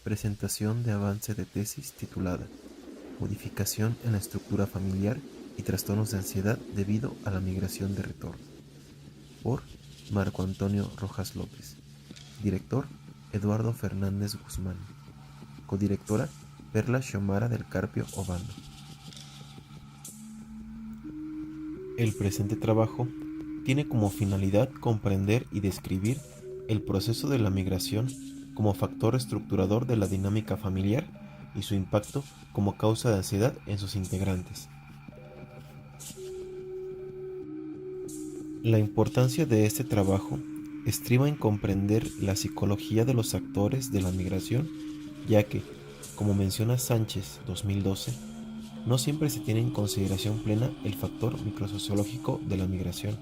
Presentación de avance de tesis titulada Modificación en la estructura familiar y trastornos de ansiedad debido a la migración de retorno, por Marco Antonio Rojas López. Director Eduardo Fernández Guzmán. Codirectora Perla Xiomara del Carpio Obando. El presente trabajo tiene como finalidad comprender y describir el proceso de la migración como factor estructurador de la dinámica familiar y su impacto como causa de ansiedad en sus integrantes. La importancia de este trabajo estriba en comprender la psicología de los actores de la migración, ya que, como menciona Sánchez 2012, no siempre se tiene en consideración plena el factor microsociológico de la migración,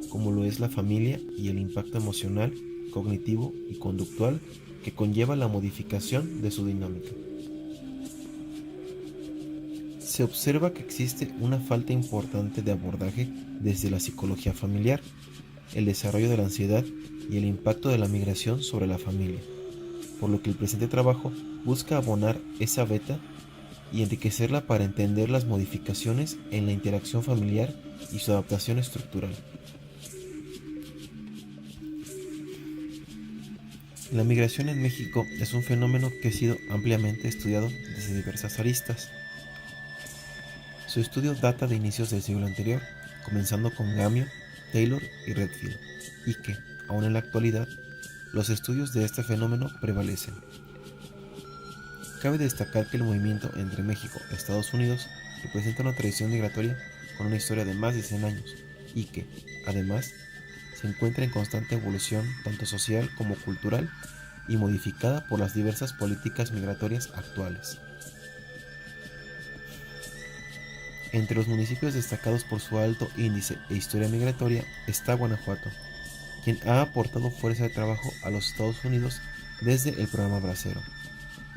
como lo es la familia y el impacto emocional, cognitivo y conductual que conlleva la modificación de su dinámica. Se observa que existe una falta importante de abordaje desde la psicología familiar, el desarrollo de la ansiedad y el impacto de la migración sobre la familia, por lo que el presente trabajo busca abonar esa beta y enriquecerla para entender las modificaciones en la interacción familiar y su adaptación estructural. La migración en México es un fenómeno que ha sido ampliamente estudiado desde diversas aristas. Su estudio data de inicios del siglo anterior, comenzando con Gamio, Taylor y Redfield, y que, aún en la actualidad, los estudios de este fenómeno prevalecen. Cabe destacar que el movimiento entre México y Estados Unidos representa una tradición migratoria con una historia de más de 100 años y que, además, se encuentra en constante evolución tanto social como cultural y modificada por las diversas políticas migratorias actuales. Entre los municipios destacados por su alto índice e historia migratoria está Guanajuato, quien ha aportado fuerza de trabajo a los Estados Unidos desde el programa Bracero.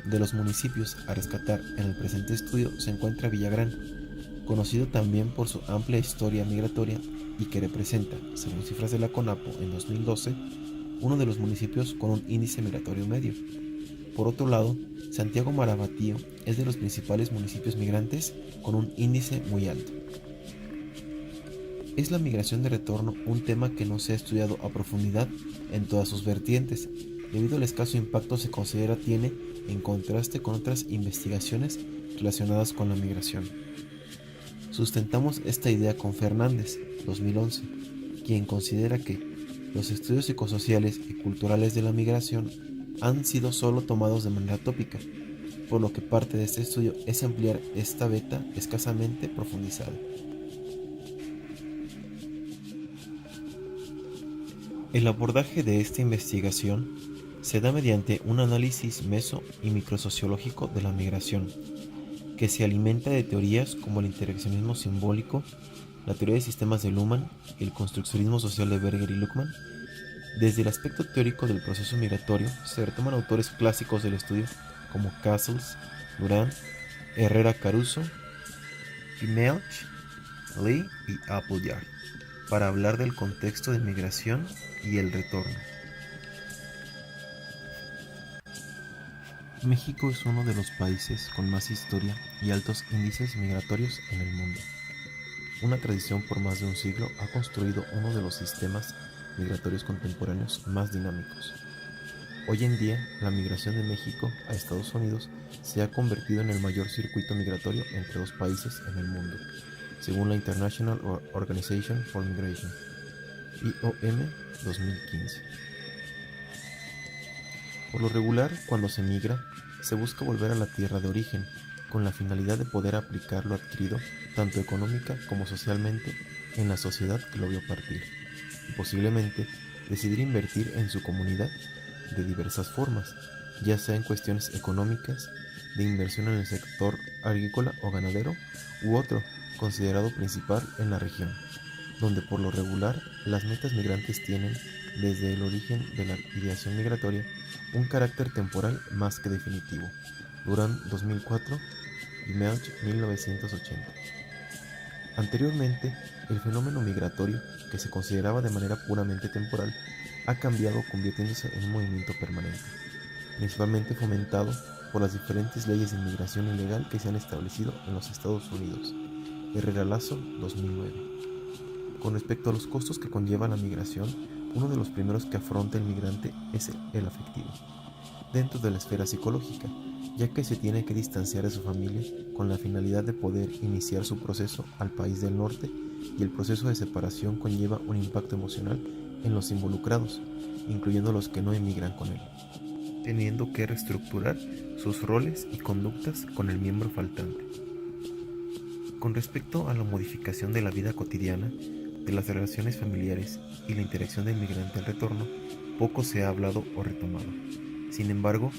De los municipios a rescatar en el presente estudio se encuentra Villagrán, conocido también por su amplia historia migratoria y que representa, según cifras de la CONAPO en 2012, uno de los municipios con un índice migratorio medio. Por otro lado, Santiago Marabatío es de los principales municipios migrantes con un índice muy alto. ¿Es la migración de retorno un tema que no se ha estudiado a profundidad en todas sus vertientes, debido al escaso impacto se considera tiene en contraste con otras investigaciones relacionadas con la migración? Sustentamos esta idea con Fernández, 2011, quien considera que los estudios psicosociales y culturales de la migración han sido solo tomados de manera tópica, por lo que parte de este estudio es ampliar esta beta escasamente profundizada. El abordaje de esta investigación se da mediante un análisis meso y microsociológico de la migración, que se alimenta de teorías como el interaccionismo simbólico, la teoría de sistemas de Luhmann y el construccionismo social de Berger y Luckmann. Desde el aspecto teórico del proceso migratorio se retoman autores clásicos del estudio como Castles, Durán, Herrera Caruso, Melch, Lee y Appleyard, para hablar del contexto de migración y el retorno. México es uno de los países con más historia y altos índices migratorios en el mundo. Una tradición por más de un siglo ha construido uno de los sistemas migratorios contemporáneos más dinámicos. Hoy en día, la migración de México a Estados Unidos se ha convertido en el mayor circuito migratorio entre dos países en el mundo, según la International Organization for Migration, IOM 2015. Por lo regular, cuando se migra, se busca volver a la tierra de origen, con la finalidad de poder aplicar lo adquirido, tanto económica como socialmente, en la sociedad que lo vio partir, y posiblemente decidir invertir en su comunidad de diversas formas, ya sea en cuestiones económicas, de inversión en el sector agrícola o ganadero, u otro, considerado principal en la región, donde por lo regular las metas migrantes tienen, desde el origen de la ideación migratoria, un carácter temporal más que definitivo. Durán 2004 y Melch 1980. Anteriormente, el fenómeno migratorio, que se consideraba de manera puramente temporal, ha cambiado convirtiéndose en un movimiento permanente. principalmente fomentado por las diferentes leyes de inmigración ilegal que se han establecido en los Estados Unidos. Herrera Lazo, 2009. Con respecto a los costos que conlleva la migración, uno de los primeros que afronta el migrante es el afectivo, dentro de la esfera psicológica, ya que se tiene que distanciar de su familia con la finalidad de poder iniciar su proceso al país del norte, y el proceso de separación conlleva un impacto emocional en los involucrados, incluyendo los que no emigran con él, teniendo que reestructurar sus roles y conductas con el miembro faltante. Con respecto a la modificación de la vida cotidiana, de las relaciones familiares y la interacción del migrante al retorno, poco se ha hablado o retomado. Sin embargo,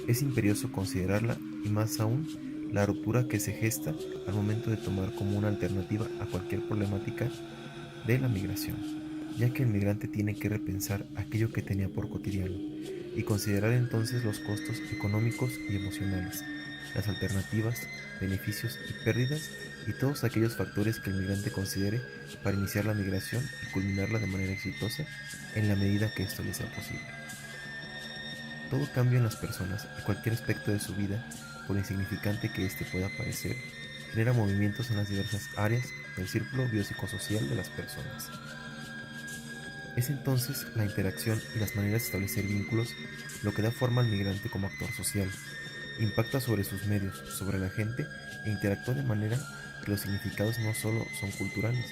es imperioso considerarla, y más aún la ruptura que se gesta al momento de tomar como una alternativa a cualquier problemática de la migración, ya que el migrante tiene que repensar aquello que tenía por cotidiano y considerar entonces los costos económicos y emocionales, las alternativas, beneficios y pérdidas, y todos aquellos factores que el migrante considere para iniciar la migración y culminarla de manera exitosa en la medida que esto le sea posible. Todo cambio en las personas y cualquier aspecto de su vida, por insignificante que éste pueda parecer, genera movimientos en las diversas áreas del círculo biopsicosocial de las personas. Es entonces la interacción y las maneras de establecer vínculos lo que da forma al migrante como actor social. Impacta sobre sus medios, sobre la gente, e interactúa de manera que los significados no solo son culturales,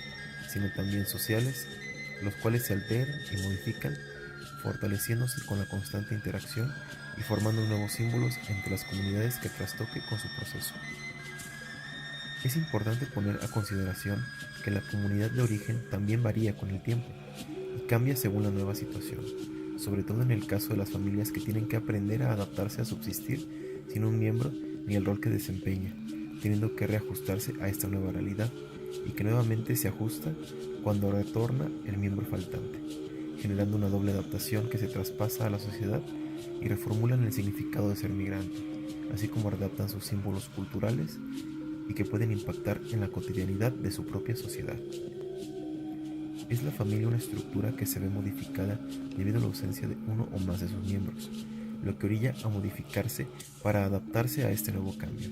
sino también sociales, los cuales se alteran y modifican, fortaleciéndose con la constante interacción y formando nuevos símbolos entre las comunidades que trastoque con su proceso. Es importante poner a consideración que la comunidad de origen también varía con el tiempo y cambia según la nueva situación, sobre todo en el caso de las familias que tienen que aprender a adaptarse a subsistir sin un miembro ni el rol que desempeña, teniendo que reajustarse a esta nueva realidad, y que nuevamente se ajusta cuando retorna el miembro faltante, generando una doble adaptación que se traspasa a la sociedad y reformulan el significado de ser migrante, así como adaptan sus símbolos culturales y que pueden impactar en la cotidianidad de su propia sociedad. Es la familia una estructura que se ve modificada debido a la ausencia de uno o más de sus miembros, lo que orilla a modificarse para adaptarse a este nuevo cambio.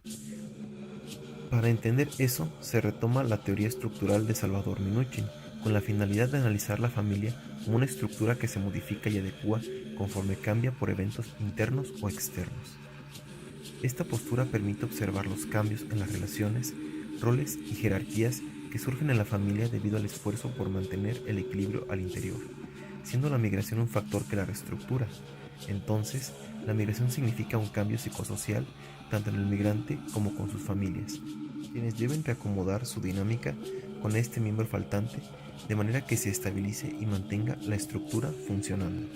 Para entender eso, se retoma la teoría estructural de Salvador Minuchin, con la finalidad de analizar la familia como una estructura que se modifica y adecúa conforme cambia por eventos internos o externos. Esta postura permite observar los cambios en las relaciones, roles y jerarquías que surgen en la familia debido al esfuerzo por mantener el equilibrio al interior, siendo la migración un factor que la reestructura. Entonces, la migración significa un cambio psicosocial tanto en el migrante como con sus familias, quienes deben reacomodar su dinámica con este miembro faltante de manera que se estabilice y mantenga la estructura funcionando.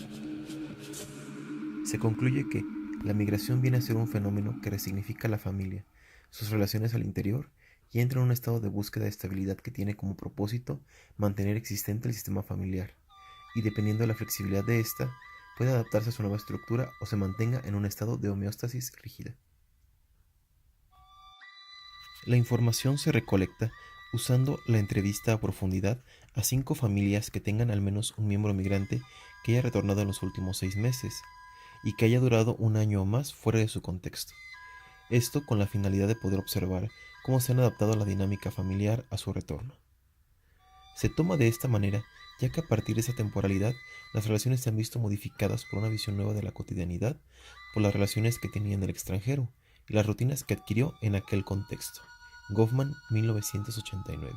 Se concluye que la migración viene a ser un fenómeno que resignifica la familia, sus relaciones al interior, y entra en un estado de búsqueda de estabilidad que tiene como propósito mantener existente el sistema familiar, y dependiendo de la flexibilidad de ésta, puede adaptarse a su nueva estructura o se mantenga en un estado de homeostasis rígida. La información se recolecta usando la entrevista a profundidad a 5 familias que tengan al menos un miembro migrante que haya retornado en los últimos 6 meses y que haya durado un año o más fuera de su contexto. Esto con la finalidad de poder observar cómo se han adaptado a la dinámica familiar a su retorno. Se toma de esta manera, ya que a partir de esa temporalidad, las relaciones se han visto modificadas por una visión nueva de la cotidianidad, por las relaciones que tenía en el extranjero y las rutinas que adquirió en aquel contexto. Goffman, 1989.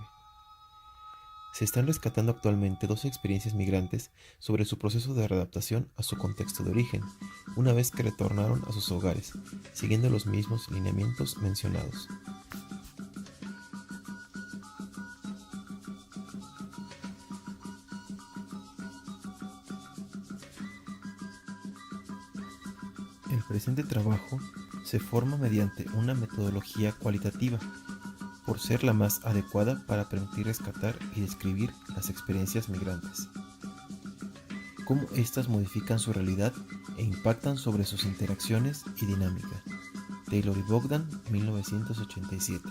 Se están rescatando actualmente 12 experiencias migrantes sobre su proceso de readaptación a su contexto de origen, una vez que retornaron a sus hogares, siguiendo los mismos lineamientos mencionados. El presente trabajo se forma mediante una metodología cualitativa, por ser la más adecuada para permitir rescatar y describir las experiencias migrantes, cómo éstas modifican su realidad e impactan sobre sus interacciones y dinámica. Taylor y Bogdan, 1987.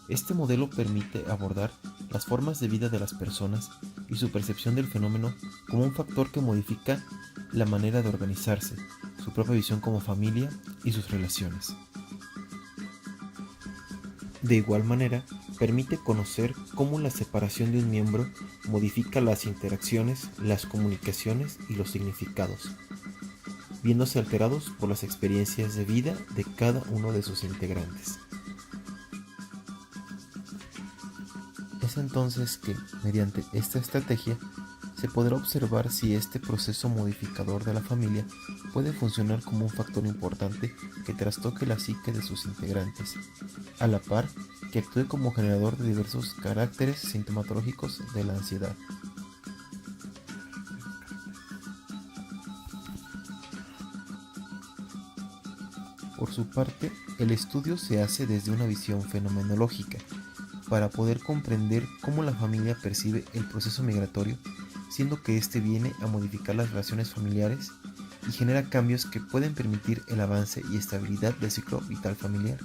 Este modelo permite abordar las formas de vida de las personas y su percepción del fenómeno como un factor que modifica la manera de organizarse, su propia visión como familia y sus relaciones. De igual manera, permite conocer cómo la separación de un miembro modifica las interacciones, las comunicaciones y los significados, viéndose alterados por las experiencias de vida de cada uno de sus integrantes. Es entonces que, mediante esta estrategia, se podrá observar si este proceso modificador de la familia puede funcionar como un factor importante que trastoque la psique de sus integrantes, a la par que actúe como generador de diversos caracteres sintomatológicos de la ansiedad. Por su parte, el estudio se hace desde una visión fenomenológica, para poder comprender cómo la familia percibe el proceso migratorio, siendo que éste viene a modificar las relaciones familiares y genera cambios que pueden permitir el avance y estabilidad del ciclo vital familiar,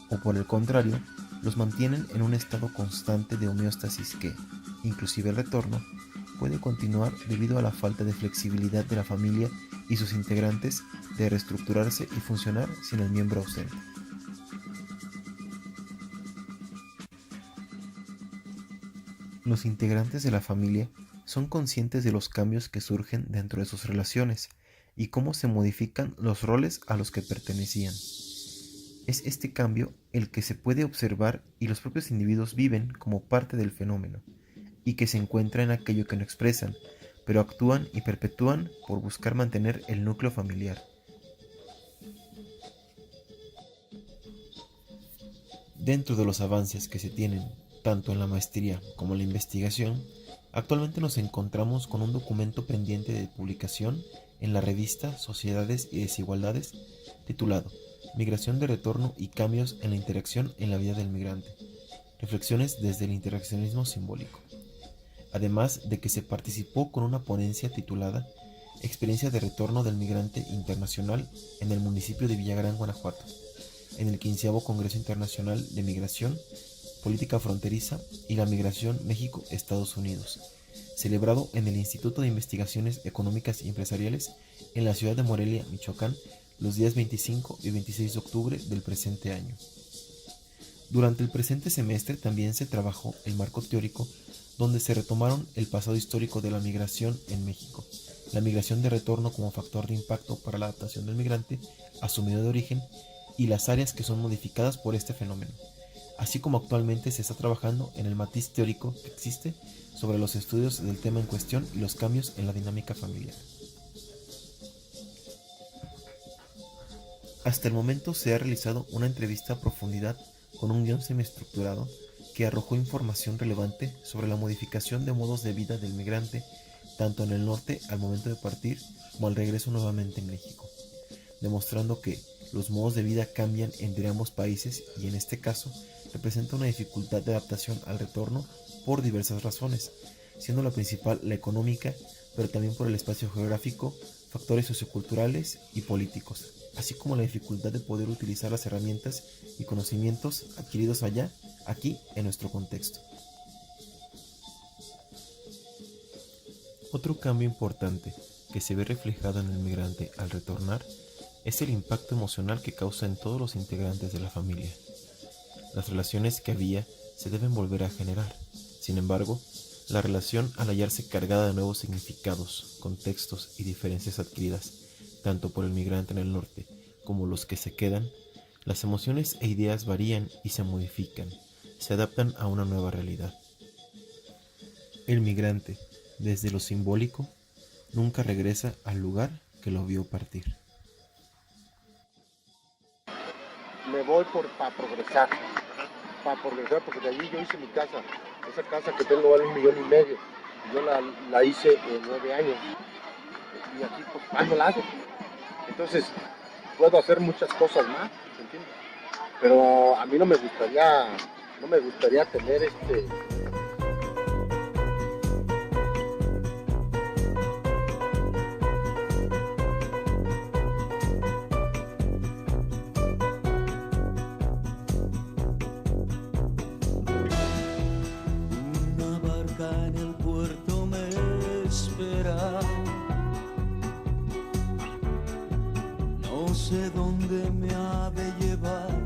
o por el contrario, los mantienen en un estado constante de homeostasis que, inclusive el retorno, puede continuar debido a la falta de flexibilidad de la familia y sus integrantes de reestructurarse y funcionar sin el miembro ausente. Los integrantes de la familia son conscientes de los cambios que surgen dentro de sus relaciones y cómo se modifican los roles a los que pertenecían. Es este cambio el que se puede observar y los propios individuos viven como parte del fenómeno, y que se encuentra en aquello que no expresan, pero actúan y perpetúan por buscar mantener el núcleo familiar. Dentro de los avances que se tienen, tanto en la maestría como en la investigación, actualmente nos encontramos con un documento pendiente de publicación en la revista Sociedades y Desigualdades, titulado Migración de retorno y cambios en la interacción en la vida del migrante. Reflexiones desde el interaccionismo simbólico. Además de que se participó con una ponencia titulada Experiencia de retorno del migrante internacional en el municipio de Villagrán, Guanajuato, en el 15º Congreso Internacional de Migración, Política Fronteriza y la Migración México-Estados Unidos, celebrado en el Instituto de Investigaciones Económicas y Empresariales en la ciudad de Morelia, Michoacán, los días 25 y 26 de octubre del presente año. Durante el presente semestre también se trabajó el marco teórico donde se retomaron el pasado histórico de la migración en México, la migración de retorno como factor de impacto para la adaptación del migrante a su medio de origen y las áreas que son modificadas por este fenómeno, así como actualmente se está trabajando en el matiz teórico que existe sobre los estudios del tema en cuestión y los cambios en la dinámica familiar. Hasta el momento se ha realizado una entrevista a profundidad con un guión semiestructurado que arrojó información relevante sobre la modificación de modos de vida del migrante tanto en el norte al momento de partir como al regreso nuevamente en México, demostrando que los modos de vida cambian entre ambos países y en este caso representa una dificultad de adaptación al retorno por diversas razones, siendo la principal la económica, pero también por el espacio geográfico, factores socioculturales y políticos, así como la dificultad de poder utilizar las herramientas y conocimientos adquiridos allá, aquí en nuestro contexto. Otro cambio importante que se ve reflejado en el migrante al retornar es el impacto emocional que causa en todos los integrantes de la familia. Las relaciones que había se deben volver a generar. Sin embargo, la relación al hallarse cargada de nuevos significados, contextos y diferencias adquiridas, tanto por el migrante en el norte como los que se quedan, las emociones e ideas varían y se modifican, se adaptan a una nueva realidad. El migrante, desde lo simbólico, nunca regresa al lugar que lo vio partir. Me voy para progresar, porque de allí yo hice mi casa. Esa casa que tengo vale $1,5 millones. Yo la hice en 9 años. Y aquí pues no la hago. Entonces puedo hacer muchas cosas más, ¿entiendes? Pero a mí no me gustaría tener Una barca en el puerto me espera, no sé dónde me ha de llevar